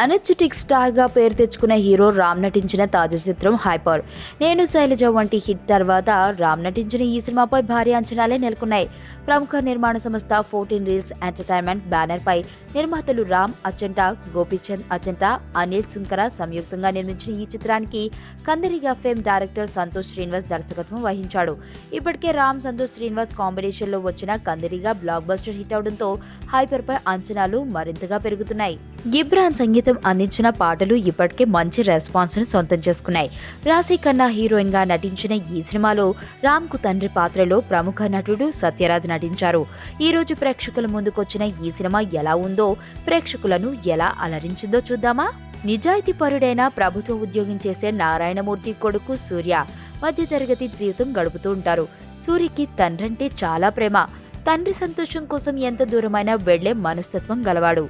Energetic స్టార్గా పేరు తెచ్చుకున్న హీరో రామ్ నటించిన తాజా చిత్రం హైపర్. నేను శైలజ వంటి హిట్ తర్వాత రామ్ నటించిన ఈ సినిమాపై భారీ అంచనాలే నెలకొన్నాయి. ప్రముఖ నిర్మాణ సంస్థ 14 రీల్స్ ఎంటర్టైన్మెంట్ బ్యానర్ పై నిర్మాతలు రామ్ అచంట, గోపీచంద్ అచంట, అనిల్ సుంకర సంయుక్తంగా నిర్మించిన ఈ చిత్రానికి కందరిగా ఫేమ్ డైరెక్టర్ సంతోష్ శ్రీనివాస్ దర్శకత్వం వహించాడు. ఇప్పటికే రామ్ సంతోష్ శ్రీనివాస్ కాంబినేషన్ లో వచ్చిన కందరిగా బ్లాక్ బస్టర్ హిట్ అవడంతో హైపర్ పై అంచనాలు మరింతగా పెరుగుతున్నాయి. గిబ్రాన్ సంగీతం అందించిన పాటలు ఇప్పటికే మంచి రెస్పాన్స్ ను సొంతం చేసుకున్నాయి. రాశి ఖన్నా హీరోయిన్ గా నటించిన ఈ సినిమాలో రామ్ కు తండ్రి పాత్రలో ప్రముఖ నటుడు సత్యరాజ్ నటించారు. ఈ రోజు ప్రేక్షకుల ముందుకొచ్చిన ఈ సినిమా ఎలా ఉందో, ప్రేక్షకులను ఎలా అలరించిందో చూద్దామా? నిజాయితీ పరుడైన ప్రభుత్వ ఉద్యోగం చేసే నారాయణమూర్తి కొడుకు సూర్య మధ్యతరగతి జీవితం గడుపుతూ ఉంటారు. సూర్యకి తండ్రంటే చాలా ప్రేమ. తండ్రి సంతోషం కోసం ఎంత దూరమైనా వెళ్లే మనస్తత్వం గలవాడు.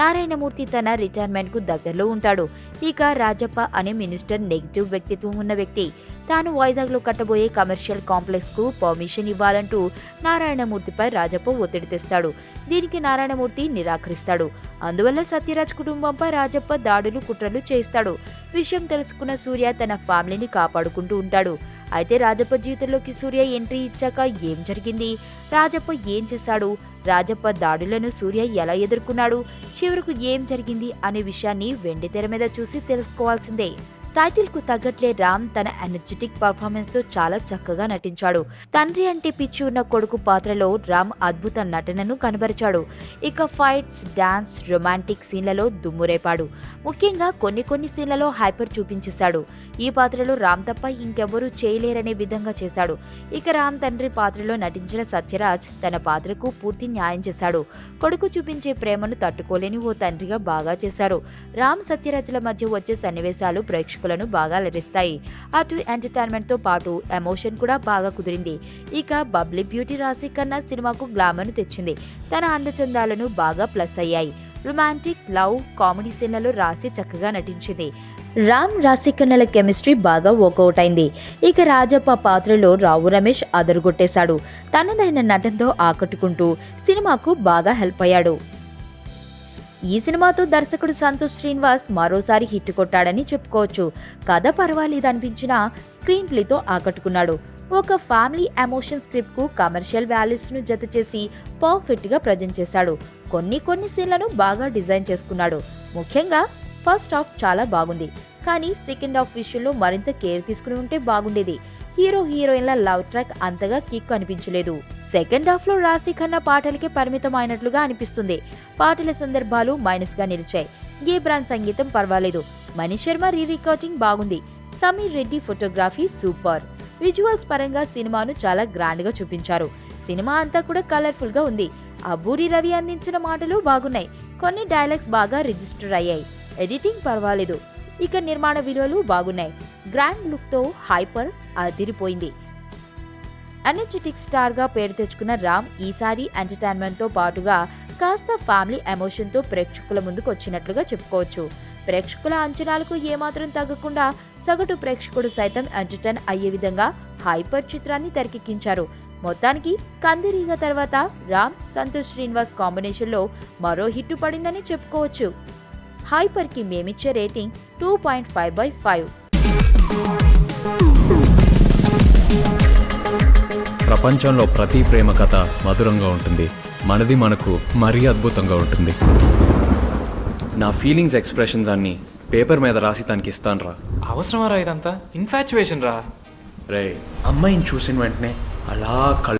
నారాయణమూర్తి తన రిటైర్మెంట్ కు దగ్గరలో ఉంటాడు. ఇక రాజప్ప అనే మినిస్టర్ నెగిటివ్ వ్యక్తిత్వం ఉన్న వ్యక్తి. తాను వైజాగ్ లో కట్టబోయే కమర్షియల్ కాంప్లెక్స్ కు పర్మిషన్ ఇవ్వాలంటూ నారాయణమూర్తిపై రాజప్ప ఒత్తిడి తెస్తాడు. దీనికి నారాయణమూర్తి నిరాకరిస్తాడు. అందువల్ల సత్యరాజ్ కుటుంబంపై రాజప్ప దాడులు కుట్రలు చేస్తాడు. విషయం తెలుసుకున్న సూర్య తన ఫ్యామిలీని కాపాడుకుంటూ ఉంటాడు. అయితే రాజప్ప జీవితంలోకి సూర్య ఎంట్రీ ఇచ్చాక ఏం జరిగింది? రాజప్ప ఏం చేశాడు? రాజప్ప దాడులను సూర్య ఎలా ఎదుర్కొన్నాడు? చివరకు ఏం జరిగింది అనే విషయాన్ని వెండితెర మీద చూసి తెలుసుకోవాల్సిందే. టైటిల్ కు తగ్గట్లే రామ్ తన ఎనర్జెటిక్ పర్ఫార్మెన్స్ తో చాలా చక్కగా నటించాడు. తండ్రి అంటే పిచ్చి ఉన్న కొడుకు పాత్రలో రామ్ అద్భుత నటనను కనబరిచాడు. ఇక ఫైట్స్, డాన్స్, రొమాంటిక్ సీన్లలో దుమ్మురేపాడు. ముఖ్యంగా కొన్ని సీన్లలో హైపర్ చూపించేశాడు. ఈ పాత్రలో రామ్ తప్ప ఇంకెవరూ చేయలేరనే విధంగా చేశాడు. ఇక రామ్ తండ్రి పాత్రలో నటించిన సత్యరాజ్ తన పాత్రకు పూర్తి న్యాయం చేశాడు. కొడుకు చూపించే ప్రేమను తట్టుకోలేని ఓ తండ్రిగా బాగా చేశారు. రామ్ సత్యరాజ్ల మధ్య వచ్చే సన్నివేశాలు ప్రేక్షకులను బాగా అలరిస్తాయి. అటు ఎంటర్టైన్మెంట్ తో పాటు ఎమోషన్ కూడా బాగా కుదిరింది. ఇక బబ్లీ బ్యూటీ రాశి ఖన్నా సినిమాకు గ్లామర్ ను తెచ్చింది. తన అందచందాలను బాగా ప్లస్ అయ్యాయి. రొమాంటిక్, లవ్, కామెడీ సీన్లలో రాశి చక్కగా నటించింది. రామ్ రాశి ఖన్నాల కెమిస్ట్రీ బాగా వర్కౌట్ అయింది. ఇక రాజప్ప పాత్రలో రావు రమేష్ అదరుగొట్టేశాడు. తనదైన నటనతో ఆకట్టుకుంటూ సినిమాకు బాగా హెల్ప్ అయ్యాడు. ఈ సినిమాతో దర్శకుడు సంతోష్ శ్రీనివాస్ మరోసారి హిట్ కొట్టాడని చెప్పుకోవచ్చు. కథ పర్వాలేదనిపించినా స్క్రీన్ ప్లేతో ఆకట్టుకున్నాడు. ఒక ఫ్యామిలీ ఎమోషన్ స్క్రిప్ట్ కు కమర్షియల్ వాల్యూస్ ను జత చేసి పర్ఫెక్ట్ గా ప్రజెంట్ చేశాడు. కొన్ని సీన్లను బాగా డిజైన్ చేసుకున్నాడు. ముఖ్యంగా ఫస్ట్ హాఫ్ చాలా బాగుంది. కానీ సెకండ్ హాఫ్ విషయంలో మరింత కేర్ తీసుకుని ఉంటే బాగుండేది. హీరో హీరోయిన్ల లవ్ ట్రాక్ అంతగా కిక్ అనిపించలేదు. సెకండ్ హాఫ్ లో రాశి ఖన్నా పాటలకే పరిమితం అయినట్లుగా అనిపిస్తుంది. పాటల సందర్భాలు మైనస్ గా నిలిచాయి. గిబ్రాన్ సంగీతం పర్వాలేదు. మనీష్ శర్మ రీ రికార్డింగ్ బాగుంది. Sameer Reddy photography super. Visuals పరంగా సినిమాను చాలా గ్రాండ్ గా చూపించారు. సినిమా అంతా కూడా కలర్ఫుల్ గా ఉంది. అబ్బూరి రవి అందించిన మాటలు బాగున్నాయి. కొన్ని డైలాగ్స్ బాగా రిజిస్టర్ అయ్యాయి. ఎడిటింగ్ పర్వాలేదు. ఇక నిర్మాణ విలువలు బాగున్నాయి. గ్రాండ్ లుక్ తో హైపర్ అదిరిపోయింది. ఎనర్జెటిక్ స్టార్ గా పేరు తెచ్చుకున్న రామ్ ఈసారి ఎంటర్టైన్మెంట్ తో పాటుగా కాస్త ఫ్యామిలీ ఎమోషన్ తో ప్రేక్షకుల ముందుకు వచ్చినట్లుగా చెప్పుకోవచ్చు. ప్రేక్షకుల అంచనాలకు ఏమాత్రం తగ్గకుండా సగటు ప్రేక్షకుడు సైతం ఎంటర్టైన్ అయ్యే విధంగా హైపర్ చిత్రాన్ని తెరకెక్కించారు. మొత్తానికి కందిరీగ తర్వాత రామ్ సంతోష్ శ్రీనివాస్ కాంబినేషన్ లో మరో హిట్ పడిందని చెప్పుకోవచ్చు. హైపర్ కి మేమిచ్చే రేటింగ్ 2.5/5. ప్రపంచంలో ప్రతి ప్రేమ కథ మధురంగా ఉంటుంది. మనది మనకు మరీ అద్భుతంగా ఉంటుంది. నా ఫీలింగ్స్ ఎక్స్ప్రెషన్స్ అన్ని పేపర్ మీద రాసి తనకి ఇస్తాను రా. అవసరమా రా ఇదంతా? ఇన్ఫాచ్యువేషన్ రా. రే, అమ్మాయిని చూసిన వెంటనే అలా